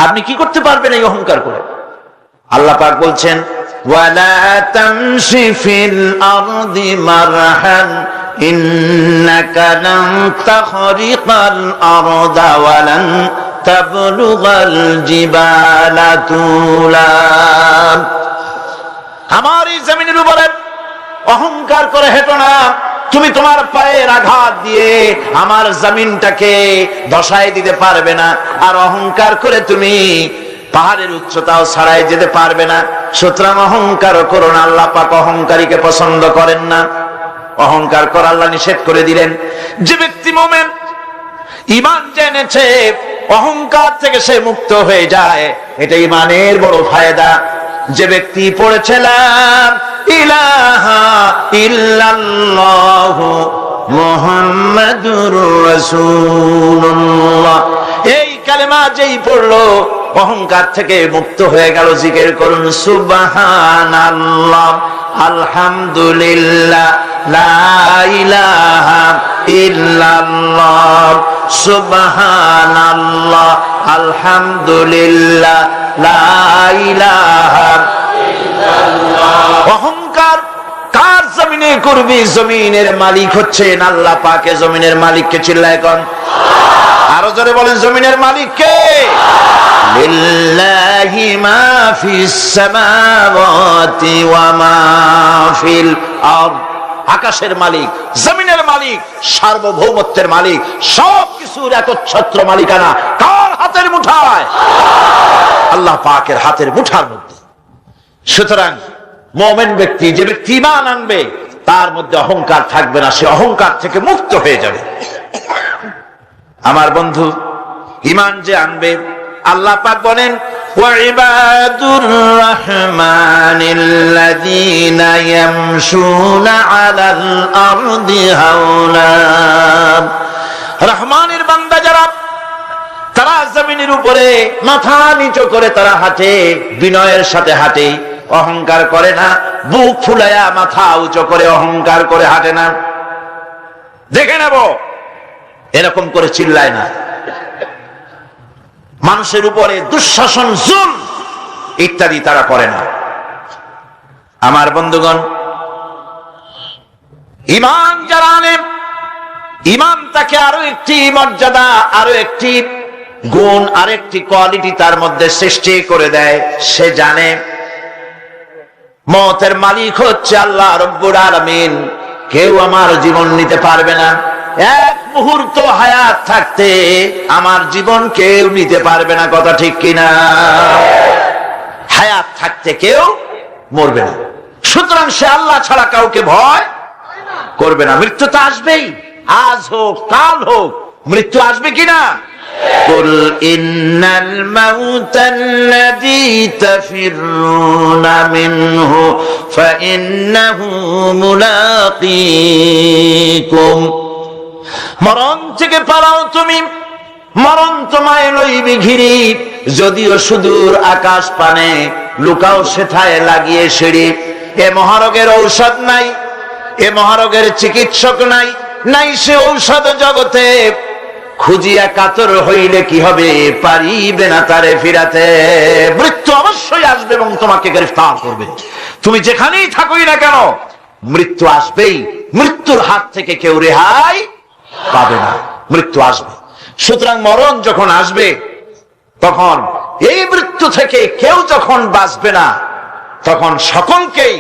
আপনি কি করতে পারবেন এই অহংকার করে? আল্লাহ পাক বলছেন ওয়ালা তামশি ফিল আরদি মারহান ইন্নাকা লান তাখরিকাল আরদা ওয়া লান তাবলুগাল জিবালা তুলা। আমার এই জমিনের উপরে অহংকার করে হেঁটো না। তুমি তোমার পায়ের আঘাত দিয়ে আমার জমিনটাকে ধসায় দিতে পারবে না, আর অহংকার করে তুমি পাহাড়ের উচ্চতাও ছাড়াই যেতে পারবে না। সুতরাং অহংকারও করো না। আল্লাহ পাক অহংকারীকে পছন্দ করেন না। অহংকার করা আল্লাহ নিষেধ করে দিলেন। যে ব্যক্তি মুমিন, ঈমান জেনেছে, অহংকার থেকে সে মুক্ত হয়ে যায়, এটা ঈমানের বড় ফায়দা। যে ব্যক্তি পড়েছে লা ইলাহা ইল্লাল্লাহু মুহাম্মাদুর রাসূলুল্লাহ, এই কালেমা যেই পড়লো অহংকার থেকে মুক্ত হয়ে গেল। জিকির করুন সুবহানাল্লাহ, আলহামদুলিল্লাহ, লা ইলাহা ইল্লাল্লাহ, সুবহানাল্লাহ, আলহামদুলিল্লাহ, লা ইলাহা ইল্লাল্লাহ। অহংকার কার জমিনে করবি? জমিনের মালিক হচ্ছেন আল্লাহ পাক। জমিনের মালিককে চিল্লায় কোন? আরো জোরে বলেন, জমিনের মালিক কে? লিল্লাহি মা ফিস সামাওয়াতি ওয়া মা ফিল আরদ। আকাশের মালিক, জমিনের মালিক, সার্বভৌমত্বের মালিক, সবকিছুর একচ্ছত্র মালিকানা কার হাতের মুঠায়? আল্লাহ পাকের হাতের মুঠার মধ্যে। সুতরাং মুমিন ব্যক্তি, যে ব্যক্তি ঈমান আনবে, তার মধ্যে অহংকার থাকবে না, সে অহংকার থেকে মুক্ত হয়ে যাবে। আমার বন্ধু, ঈমান যে আনবে, আল্লাহ পাক বলেন ওয়াইবাদুর রাহমানিল্লাযীনা ইয়ামশুনা আলাল আরদি হাওলা। রহমানের বান্দা যারা, তারা জমিনের উপরে মাথা নিচু করে তারা হাঁটে, বিনয়ের সাথে হাঁটে, অহংকার করে না। বুক ফুলায়া মাথা উঁচু করে অহংকার করে হাঁটে না। দেখে নেব, এরকম করে চিল্লায় না। মানুষের উপরে দুঃশাসন, জুলম ইত্যাদি তারা করে না। আমার বন্ধুগণ, ঈমান যারা আনে, ঈমান তাকে আরো একটি মর্যাদা, আরো একটি গুণ, আরেকটি কোয়ালিটি তার মধ্যে সৃষ্টি করে দেয়। সে জানে মওতের মালিক হচ্ছে আল্লাহ রব্বুল আলামিন। কেউ আমার জীবন নিতে পারবে না। এক মুহূর্ত হায়াত থাকতে আমার জীবন কেউ নিতে পারবে না। কথা ঠিক কিনা? হায়াত থাকতে কেউ মরবে না। সুতরাং সে আল্লাহ ছাড়া কাউকে ভয় করবে না। মৃত্যু তো আসবেই, আজ হোক কাল হোক, মৃত্যু আসবে কিনা? কুল ইন্নাল মাউতাল্লাযী তাফিরুনা মিনহু ফাইন্নাহু মুলাকীকুম। মরণ থেকে পালাও তুমি, মরণ তোমায় লইবে ঘিরি। যদিও সুদূর আকাশ পানে, লুকাও সেথায় লাগিয়ে সিঁড়ি। এ মহারোগের ঔষধ নাই, এ মহারোগের চিকিৎসক নাই, নাই সে ঔষধ জগতে। খুঁজিয়া কাতর হইলে কি হবে, পারিবে না তারে ফিরাতে। মৃত্যু অবশ্যই আসবে এবং তোমাকে গ্রেফতার করবে। তুমি যেখানেই থাকোই না কেন, মৃত্যু আসবেই। মৃত্যুর হাত থেকে কেউ রেহাই পাবে না, মৃত্যু আসবে। সুতরাং মরণ যখন আসবে, তখন এই মৃত্যু থেকে কেউ যখন বাঁচবে না, তখন সকলকেই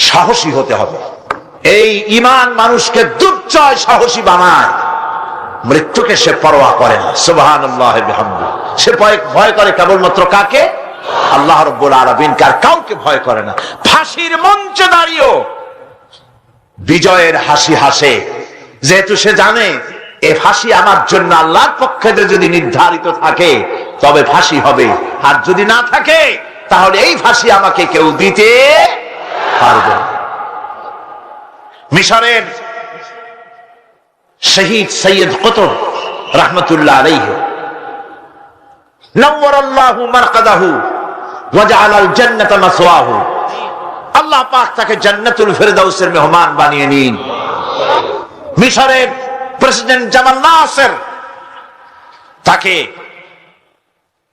সাহসী হতে হবে। এই ঈমান মানুষকে দুর্জয় সাহসী বানায়। মৃত্যুকে সে পরোয়া করে না। সুবহানাল্লাহ বিহামদিহি। সে ভয় করে কেবলমাত্র কাকে? আল্লাহ রাব্বুল আলামিনকে, আর কাউকে ভয় করে না। ফাঁসির মঞ্চে দাঁড়িয়েও বিজয়ের হাসি হাসে, যেহেতু সে জানে এ ফাঁসি আমার জন্য আল্লাহর পক্ষে যদি নির্ধারিত থাকে তবে ফাঁসি হবে, আর যদি না থাকে তাহলে এই ফাঁসি আমাকে কেউ দিতে পারবে না। মিশরের শহীদ সৈয়দ কুতুব রাহমাতুল্লাহ আলাইহি, নওয়ারাল্লাহু মারকাদাহু ওয়া জাআলাল জান্নাতা মাসওয়াহু। আল্লাহ পাক তাকে জান্নাতুল ফিরদাউসের মেহমান বানিয়ে নিন। মিশরের প্রেসিডেন্ট জামাল নাসের তাকে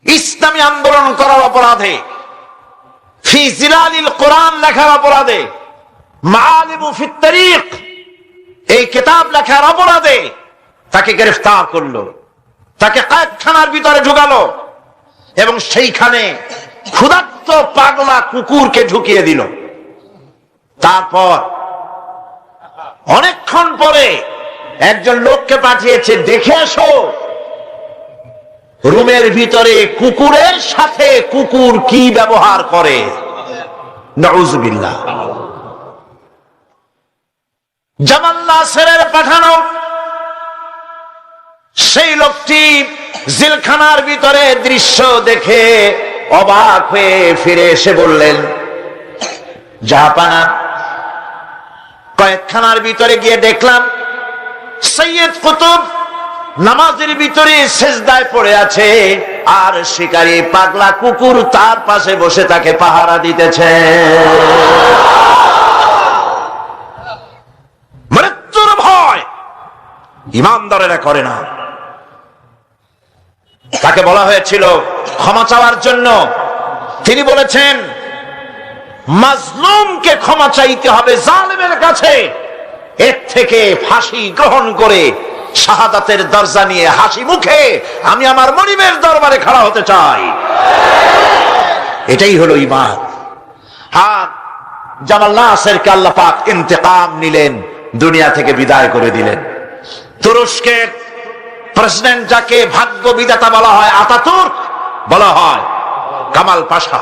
ইসলামী আন্দোলন করার অপরাধে, ফি জিলালিল কোরআন লেখার অপরাধে, মাআলিমু ফিত তারিক এই কিতাব লেখার অপরাধে তাকে গ্রেফতার করলো, তাকে কয়েদখানার ভিতরে ঢুকালো এবং সেইখানে ক্ষুধার্ত পাগলা কুকুরকে ঢুকিয়ে দিল। তারপর অনেকক্ষণ পরে একজন লোককে পাঠিয়েছে, দেখে আসো রুমের ভিতরে কুকুরের সাথে কুকুর কি ব্যবহার করে। নাউযুবিল্লাহ। জামাল নাসেরের পাঠানো সেই লোকটি জেলখানার ভিতরে দৃশ্য দেখে অবাক হয়ে ফিরে এসে বললেন, জাহাপানা, কয়েকখানার ভিতরে গিয়ে দেখলাম সৈয়দ কুতুব নামাজের ভিতরে সেজদায় পড়ে আছে, আর শিকারী পাগলা কুকুর তার পাশে বসে তাকে পাহারা দিতেছে। মৃত্যুর ভয় ইমানদারেরা করে না। তাকে বলা হয়েছিল ক্ষমা চাওয়ার জন্য, তিনি বলেছেন মাজলুমকে ক্ষমা চাইতে হবে জালেমের কাছে, এর থেকে ফাঁসি গ্রহণ করে শাহাদাতের দরজা নিয়ে হাসি মুখে আমি আমার মনিবের দরবারে খাড়া হতে চাই। এটাই হলো ঈমান। আর জামাল নাসেরকে আল্লাহ পাক ইন্তেকাম নিলেন, দুনিয়া থেকে বিদায় করে দিলেন। তুরস্কের প্রেসিডেন্ট যাকে ভাগ্য বিধাতা বলা হয়, আতাতুর্ক বলা হয়, কামাল পাশা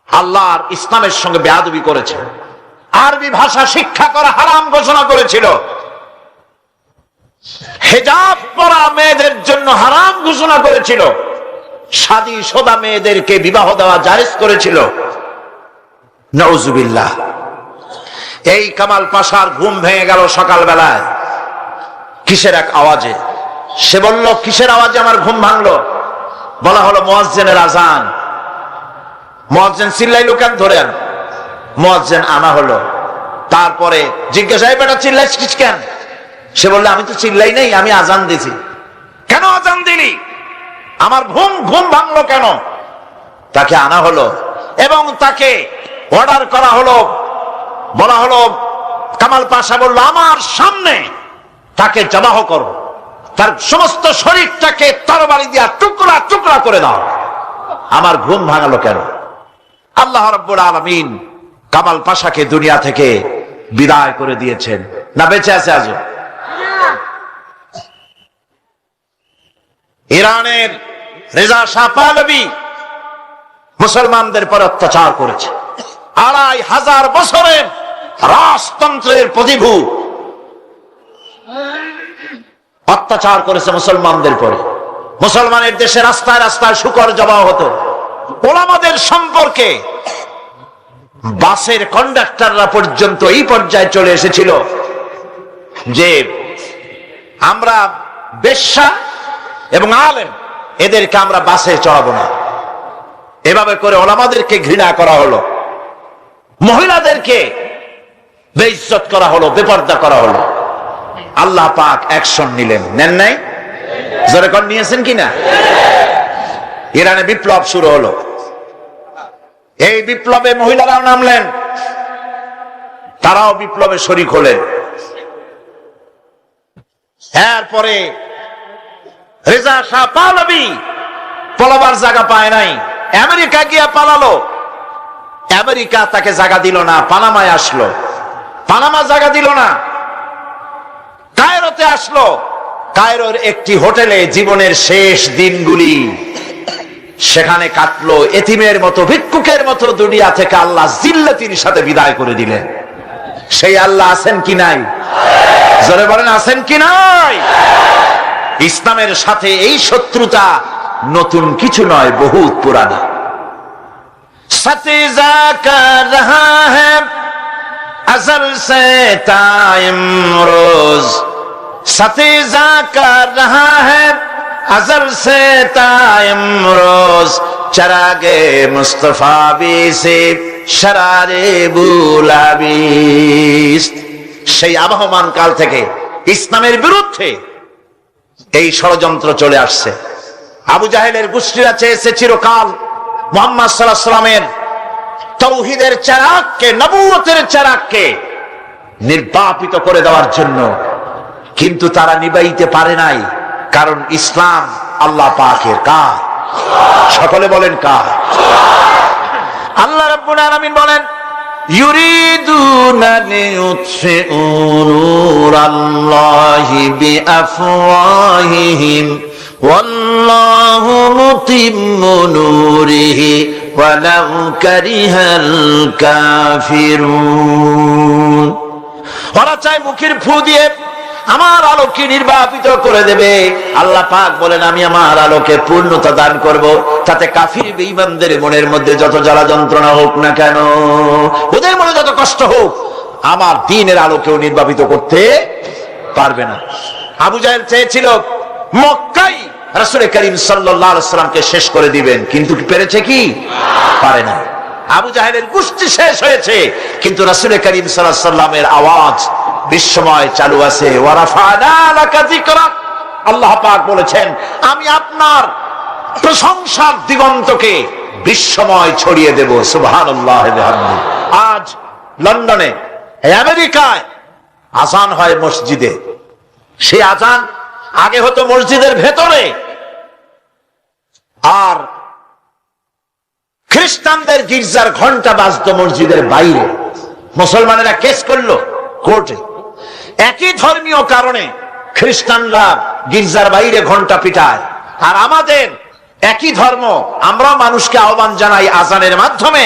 আল্লাহর ইসলামের সঙ্গে বেয়াদবি করেছে, আরবি ভাষা শিক্ষা করা হারাম ঘোষণা করেছিল, হিজাব পরা মেয়েদের জন্য হারাম ঘোষণা করেছিল, শাদী শোদা মেয়েদেরকে বিবাহ দেওয়া জায়েজ করেছিল। নাউযুবিল্লাহ। এই কামাল পাশার ঘুম ভেঙে গেল সকালবেলায় কিসের এক আওয়াজে। সে বলল, কিসের আওয়াজে আমার ঘুম ভাঙলো? বলা হলো মুয়াজ্জিনের আজান। মুয়াজ্জিন চিল্লাইলো কেন? ধরেন মুয়াজ্জিন আনা হলো। তারপরে জিজ্ঞাসা, এই বেটা চিল্লাইছিস কেন? সে বলল, আমি তো চিল্লাই নাই, আমি আজান দিছি। কেন আজান দিলি? আমার ঘুম ভাঙলো কেন? তাকে আনা হলো এবং তাকে অর্ডার করা হলো, বলা হলো, কামাল পাশা বলল, আমার সামনে তাকে জবাহ করো, তার সমস্ত শরীরটাকে তরবারি দিয়া টুকরা টুকরা করে দাও। আমার ঘুম ভাঙালো কেন? আল্লাহ রাব্বুল আলামিন কামাল পাশাকে দুনিয়া থেকে বিদায় করে দিয়েছেন। না বেঁচে আছে আজও? ইরানের রেজা শাহ পাহলভী মুসলমানদের পর অত্যাচার করেছে। 2500 বছরের রাজতন্ত্রের প্রতিভূ অত্যাচার করেছে মুসলমানদের পরে। মুসলমানের দেশে রাস্তায় রাস্তায় শুকর জবাহ হতো। ওলামাদের সম্পর্কে বাসের কন্ডাক্টররা পর্যন্ত এই পর্যায়ে চলে এসেছিল যে আমরা বেশ্যা এবং আলেম এদেরকে আমরা বাসে চড়াবো না। এভাবে করে ওলামাদেরকে ঘৃণা করা হলো, মহিলাদেরকে বেইজ্জত করা হলো, বেপর্দা করা হলো। আল্লাহ পাক অ্যাকশন নিলেন, নেন নাই? জোরে কোন নিয়েছেন কিনা? ইরানে বিপ্লব শুরু হলো। এই বিপ্লবে মহিলারাও নামলেন, তারাও বিপ্লবে শরীক হলেন। এরপরে রেজা শাহ পাহলভী পলাবার জায়গা পায় নাই, আমেরিকা গিয়া পালালো। আমেরিকা তাকে জায়গা দিল না, পানামায় আসলো, পানামা জায়গা দিল না। কায়রোতে আসলো, কায়রোর একটি হোটেলে জীবনের শেষ দিনগুলি সেখানে কাটলো। এতিমের মতো, ভিক্ষুকের মতো দুনিয়া থেকে আল্লাহ জিল্লাতির সাথে বিদায় করে দিলেন। সেই আল্লাহ আছেন কি নাই? জোরে বলেন, আছেন কি নাই? ইসলামের সাথে এই শত্রুতা নতুন কিছু নয়, বহুত পুরানা। সতিজা কর রহা হ্যায় अज़ल से ताइमरोज, सतीजा कर रहा है अज़ल से ताइमरोज, चरागे मुस्तफा भी से शरारे बुलाबिस। সেই আবহমান কাল থেকে ইসলামের বিরুদ্ধে এই ষড়যন্ত্র চলে আসছে। আবু জাহেলের গোষ্ঠীরা চেয়েছে চিরকাল মুহাম্মদ সাল্লাল্লাহু আলাইহি ওয়াসাল্লামের তাওহীদের চারাককে, নবুয়তের চারাককে নির্বাপিত করে দেওয়ার জন্য, কিন্তু তারা নিবাইতে পারে নাই। কারণ ইসলাম আল্লাহ পাকের কার? সকলে বলেন কার? আল্লাহ রাব্বুল আলামিন বলেন, ইউরিদুনা লিইউতফিউ নূরাল্লাহি বিআফওয়াহিহিম ওয়াল্লাহু মুতিম্মু নূরিহি ওয়ালাউ কারিহাল কাফিরুন। ওরা চায় মুখের ফু দিয়ে আমার আলোকে নির্বাপিত করে দেবে। আল্লাহ পাক বলেন, আমি আমার আলোকে পূর্ণতা দান করব, তাতে কাফির বেঈমানদের মনের মধ্যে যত জ্বালা যন্ত্রণা হোক না কেন, ওদের মনে যত কষ্ট হোক, আমার দ্বীনের আলোকেও নির্বাপিত করতে পারবে না। আবু জাহেল চেয়েছিল মক্কায় রাসূল করিম সাল্লাল্লাহু আলাইহি ওয়াসাল্লামকে শেষ করে দিবেন, কিন্তু পেরেছে কি? পারে না। আবু জাহেলের গোষ্ঠী শেষ হয়েছে, কিন্তু রাসূল করিম সাল্লাল্লাহু আলাইহি ওয়াসাল্লামের আওয়াজ বিশ্বময় চালু আছে। ওয়ারাফা'না লাকা যিকরাক, আল্লাহ পাক বলেছেন, আমি আপনার প্রশংসার দিগন্তকে বিশ্বময় ছড়িয়ে দেব। সুবহানাল্লাহ ওয়া বিহামদিহি। আজ লন্ডনে, আমেরিকায় আযান হয় মসজিদে। সেই আযান আগে হতো মসজিদের ভেতরে, আর খ্রিস্টানদের গির্জার ঘন্টা বাজতো মসজিদের বাইরে। মুসলমানেরা কেস করলো কোর্টে, একই ধর্মীয় কারণে খ্রিস্টানরা গির্জার বাইরে ঘন্টা পিটায়, আর আমাদের একই ধর্ম, আমরা মানুষকে আহ্বান জানাই আযানের মাধ্যমে,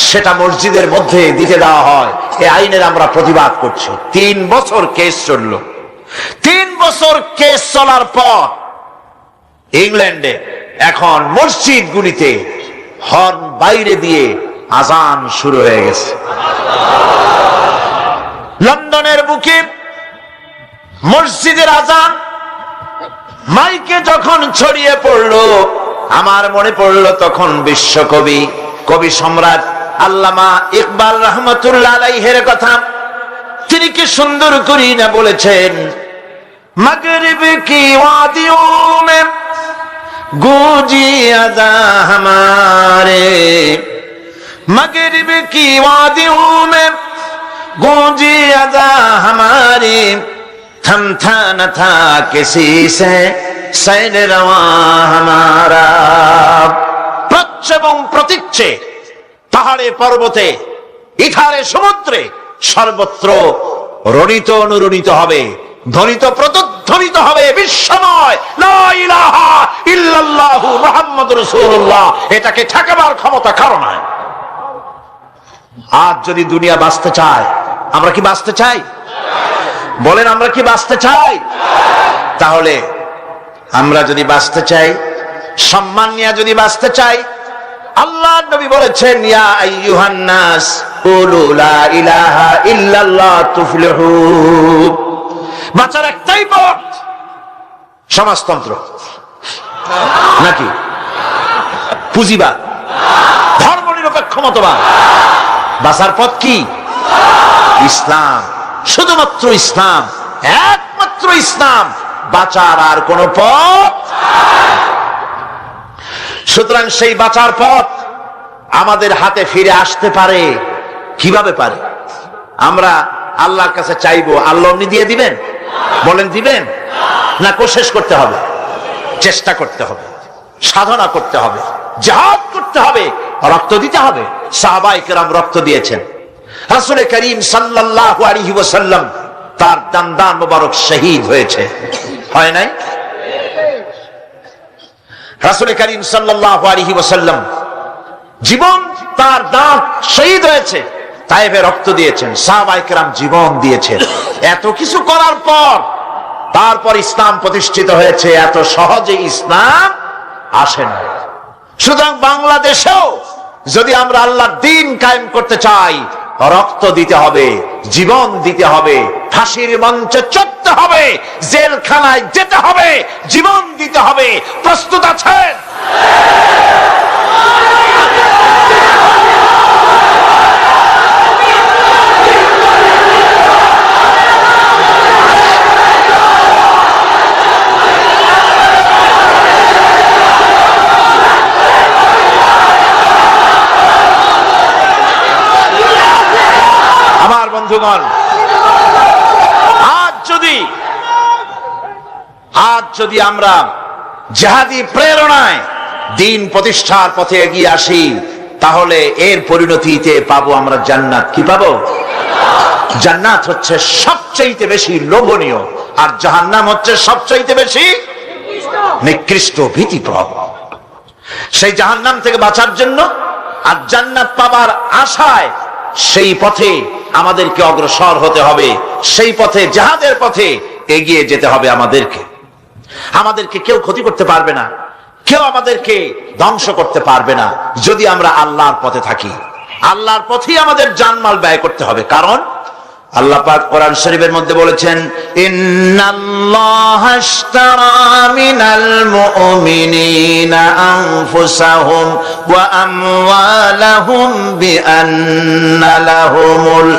সেটা মসজিদের মধ্যে দিতে দেওয়া হয়। এই আইনের আমরা প্রতিবাদ করছি। 3 বছর কেস চলল। 3 বছর কেস চলার পর ইংল্যান্ডে এখন মসজিদগুলিতে হর্ন বাইরে দিয়ে আযান শুরু হয়ে গেছে। লন্ডনের বুকে মসজিদের আযান মাইকে যখন ছড়িয়ে পড়লো, আমার মনে পড়লো তখন বিশ্বকবি, কবি সম্রাট আল্লামা ইকবাল রহমাতুল্লাহ আলাইহির কথা। তিনি কি সুন্দর করে না বলেছেন, মাগরিব কি ওয়াদিও মে গूंजी अज़ा हमारे, मगरिब की वादियों में गूंजी अज़ा हमारी, थमथा न था किसी से सैर रवा हमारा। প্রচ্ছ এবং প্রতীচ্যে, পাহাড়ে পর্বতে, ইথারে সমুদ্রে, সর্বত্র রণিত অনুরণিত হবে, ধ্বনিত প্রতিধ্বনিত হবে বিশ্বময় লা ইলাহা ইল্লাল্লাহু মুহাম্মাদুর রাসূলুল্লাহ। এটাকে ঠেকাবার ক্ষমতা কারো নাই। আজ যদি দুনিয়া বাঁচতে চায়, আমরা কি বাঁচতে চাই? বলেন, আমরা কি বাঁচতে চাই? তাহলে আমরা যদি বাঁচতে চাই, সম্মান নিয়ে যদি বাঁচতে চাই, আল্লাহর নবী বলেছেন, ইয়া আইয়ুহান নাস কুলু লা ইলাহা ইল্লাল্লাহ তুফলিহু। বাঁচার একটাই পথ, সমাজতন্ত্র নাকি পুঁজিবাদ, ধর্মনিরপেক্ষ মতবাদ? বাঁচার পথ কি? ইসলাম, শুধুমাত্র ইসলাম, একমাত্র ইসলাম। বাঁচার আর কোন পথ। সুতরাং সেই বাঁচার পথ আমাদের হাতে ফিরে আসতে পারে। কিভাবে পারে? আমরা আল্লাহর কাছে চাইবো, আল্লাহ এমনি দিয়ে দিবেন? বলেন দিবেন? না, কোশিশ করতে হবে, চেষ্টা করতে হবে, সাধনা করতে হবে, জিহাদ করতে হবে, রক্ত দিতে হবে। সাহাবায়ে কেরাম রক্ত দিয়েছেন। রাসূল করিম সাল্লাল্লাহু আলাইহি ওয়াসাল্লাম তার দান মোবারক শহীদ হয়েছে, হয় নাই? রাসূল করিম সাল্লাল্লাহু আলাইহি ওয়াসাল্লাম জীবন, তার দাঁত শহীদ হয়েছে, তায়েফে রক্ত দিয়েছেন, সাহাবায়ে কেরাম জীবন দিয়েছেন। এত কিছু করার পর তারপর ইসলাম প্রতিষ্ঠিত হয়েছে। এত সহজে ইসলাম আসে না। সুতরাং বাংলাদেশেও যদি আমরা আল্লাহর দ্বীন কায়েম করতে চাই, রক্ত দিতে হবে, জীবন দিতে হবে, ফাঁসির মঞ্চে চড়তে হবে, জেলখানায় যেতে হবে, জীবন দিতে হবে। প্রস্তুত আছেন? বন্ধুগণ, আজ যদি আমরা জিহাদি প্রেরণায় দিন প্রতিষ্ঠার পথে এগিয়ে আসি, তাহলে এর পরিণতিতে পাবো আমরা জান্নাত। কি পাবো? জান্নাত হচ্ছে সবচাইতে বেশি লোভনীয়, আর জাহান্নাম হচ্ছে সবচাইতে বেশি নিকৃষ্ট, ভীতিপ্রদ। সেই জাহান্নাম থেকে বাঁচার জন্য আর জান্নাত পাবার আশায় সেই পথে আমাদেরকে অগ্রসর হতে হবে, সেই পথে, জিহাদের পথে এগিয়ে যেতে হবে। আমাদেরকে কেউ ক্ষতি করতে পারবে না, কেউ আমাদেরকে ধ্বংস করতে পারবে না, যদি আমরা আল্লাহর পথে থাকি। আল্লাহর পথেই আমাদের জানমাল ব্যয় করতে হবে। কারণ আল্লাহ পাক কোরআন শরীফের মধ্যে বলেছেন, ইন্নাল্লাহা আশতারা মিনাল মুমিনিনা আনফুসাহুম ওয়া আমওয়ালাহুম বিআন্না লাহুমুল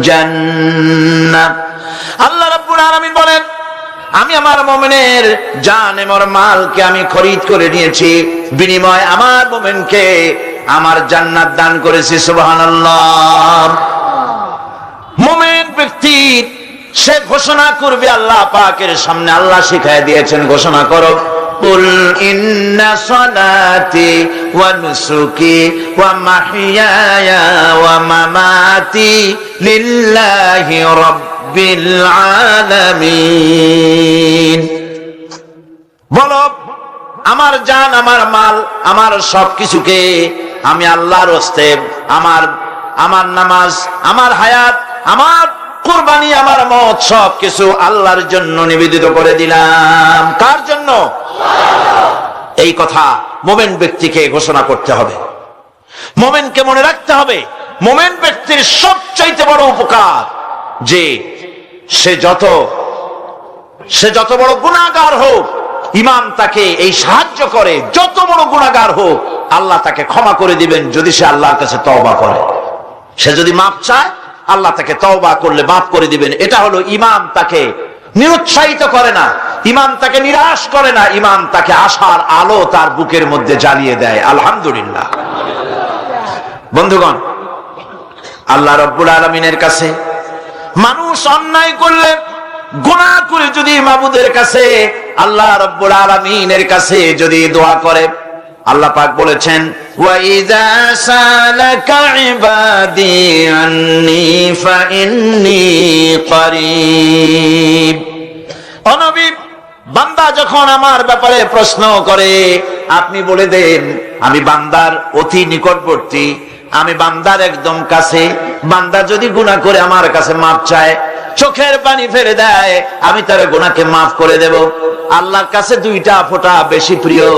জান্নাহ। আল্লাহ রাব্বুল আলামিন বলেন, আমি আমার মুমিনের জান এবং মালকে আমি খরিদ করে নিয়েছি, বিনিময়ে আমার মুমিনকে আমার জান্নাত দান করেছি। সুবহানাল্লাহ। মুমিন ব্যক্তি সে ঘোষণা করবে আল্লাহ পাকের সামনে। আল্লাহ শিখায় দিয়েছেন, ঘোষণা করো, কুল ইন্না সালাতি ওয়া নুসুকি ওয়া মাহইয়ায়া ওয়া মামাতি লিল্লাহি রাব্বিল আলামিন। বলো, আমার জান, আমার মাল, আমার সবকিছুকে আমি আল্লাহর হস্তে, আমার নামাজ, আমার হায়াত, আমার কুরবানি, আমার মত, সবকিছু আল্লাহর জন্য নিবেদিত করে দিলাম। কার জন্য? এই কথা মুমিন ব্যক্তিকে ঘোষণা করতে হবে, মুমিনকে মনে রাখতে হবে। মুমিন ব্যক্তির সবচাইতে বড় উপকার যে সে যত বড় গুনাহগার হোক, ইমাম তাকে এই সাহায্য করে, যত বড় গুনাহগার হোক আল্লাহ তাকে ক্ষমা করে দিবেন যদি সে আল্লাহর কাছে তওবা করে। সে যদি মাফ চায়, আল্লাহ তাকে তওবা করলে মাফ করে দিবেন। এটা হলো ইমাম তাকে নিরুৎসাহিত করে না, ইমাম তাকে নিরাশ করে না, ইমাম তাকে আশার আলো তার বুকের মধ্যে জ্বালিয়ে দেয়। আলহামদুলিল্লাহ। বন্ধুগণ, আল্লাহ রাব্বুল আলামিনের কাছে মানুষ অন্যায় করলে, গুনাহ করে যদি মাবুদের কাছে, আল্লাহ রাব্বুল আলামিনের কাছে যদি দোয়া করে, আল্লাহ পাক বলেছেন, ওয়া ইযা সালাকা ইবাদি আন্নী ফাইন্নী করিব। ও নবী, বান্দা যখন আমার ব্যাপারে প্রশ্ন করে, আপনি বলে দেন আমি বান্দার অতি নিকটবর্তী, আমি বান্দার একদম কাছে। বান্দা যদি গুনাহ করে আমার কাছে মাফ চায়, চোখের পানি ফেলে দেয়, আমি তার গুনাহকে মাফ করে দেব। আল্লাহর কাছে দুইটা ফোঁটা বেশি প্রিয়।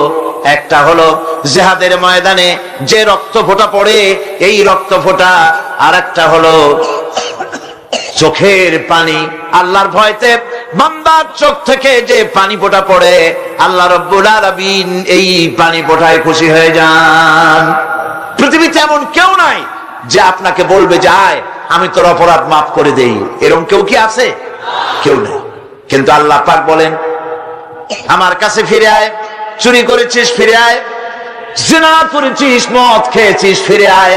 একটা হলো জিহাদের ময়দানে যে রক্ত ফোঁটা পড়ে, এই রক্ত ফোঁটা, আর একটা হলো চোখের পানি। আল্লাহর ভয়তে বান্দার চোখ থেকে যে পানি ফোঁটা পড়ে, আল্লাহ রাব্বুল আলামিন এই পানি ফোঁটায় খুশি হয়ে যান। পৃথিবীতে এমন কেউ নাই যে আপনাকে বলবে যে আয় আমি তোর অপরাধ মাফ করে দেই। এরকম কেউ কি আছে? কেউ নেই। কিন্তু আল্লাহ পাক বলেন, আমার কাছে ফিরে আয়, চুরি করেছিস ফিরে আয়, জিনা করেছিস, মদ খেয়েছিস ফিরে আয়,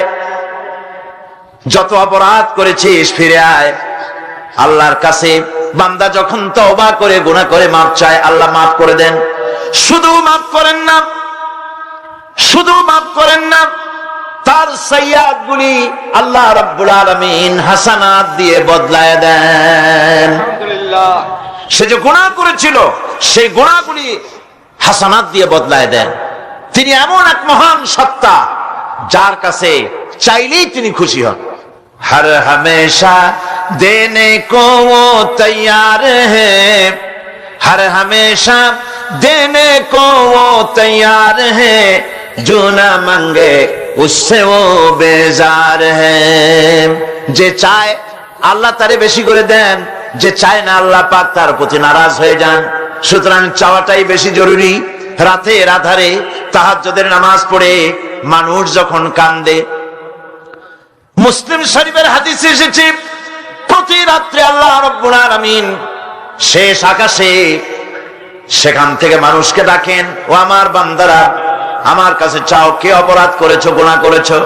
যত অপরাধ করেছিস ফিরে আয়। আল্লাহর কাছে বান্দা যখন তওবা করে, গুনাহ করে মাফ চায়, আল্লাহ মাফ করে দেন। শুধু মাফ করেন না, তার সাইয়্যাত গুলি আল্লাহ রাব্বুল আলামিন হাসানাত দিয়ে বদলায় দেন। আলহামদুলিল্লাহ। সে যে গুনাহ করেছিল, সেই গুনাহগুলি হাসানাত দিয়ে বদলায় দেন। তিনি এমন এক মহান সত্তা, যার কাছে চাইলেই তিনি খুশি হন। हर हमेशा देने को वो तैयार है, हर हमेशा देने को वो तैयार है, जो ना मांगे उससे वो बेजार है। যে চায় আল্লাহ তারে বেশি করে দেন, যে চায় না আল্লাহ পাক তার প্রতি নারাজ হয়ে যান। সুতরাং চাওয়াটাই বেশি জরুরি। রাতের আধারে তাহাজ্জুদের নামাজ পড়ে মানুষ যখন কান্দে, মুসলিম শরীফের হাদিসে এসেছে, প্রতি রাত্রে আল্লাহ রাব্বুল আলামিন শেষ আকাশে সেখান থেকে মানুষকে ডাকেন, ও আমার বান্দারা আমার কাছে চাও, কে অপরাধ করেছো, গুনাহ করেছো।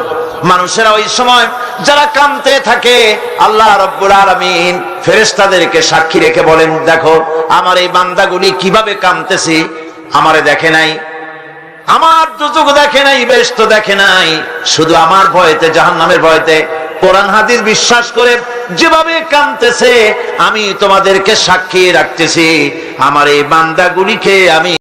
মানুষেরা ওই সময় যারা কাঁদতে থাকে আল্লাহ রাব্বুল আলামিন ফেরেশতাদেরকে সাক্ষী রেখে বলেন, দেখো আমার এই বান্দাগুলি কিভাবে কাঁদতেছে, আমারে দেখে নাই, আমার দুজক দেখে নাই, বেহেশত দেখে নাই, শুধু আমার ভয়তে, জাহান্নামের ভয়তে কোরআন হাদিস বিশ্বাস করে যেভাবে কাঁদতেছে আমি তোমাদেরকে সাক্ষী রাখতেছি, আমার এই বান্দাগুলিকে আমি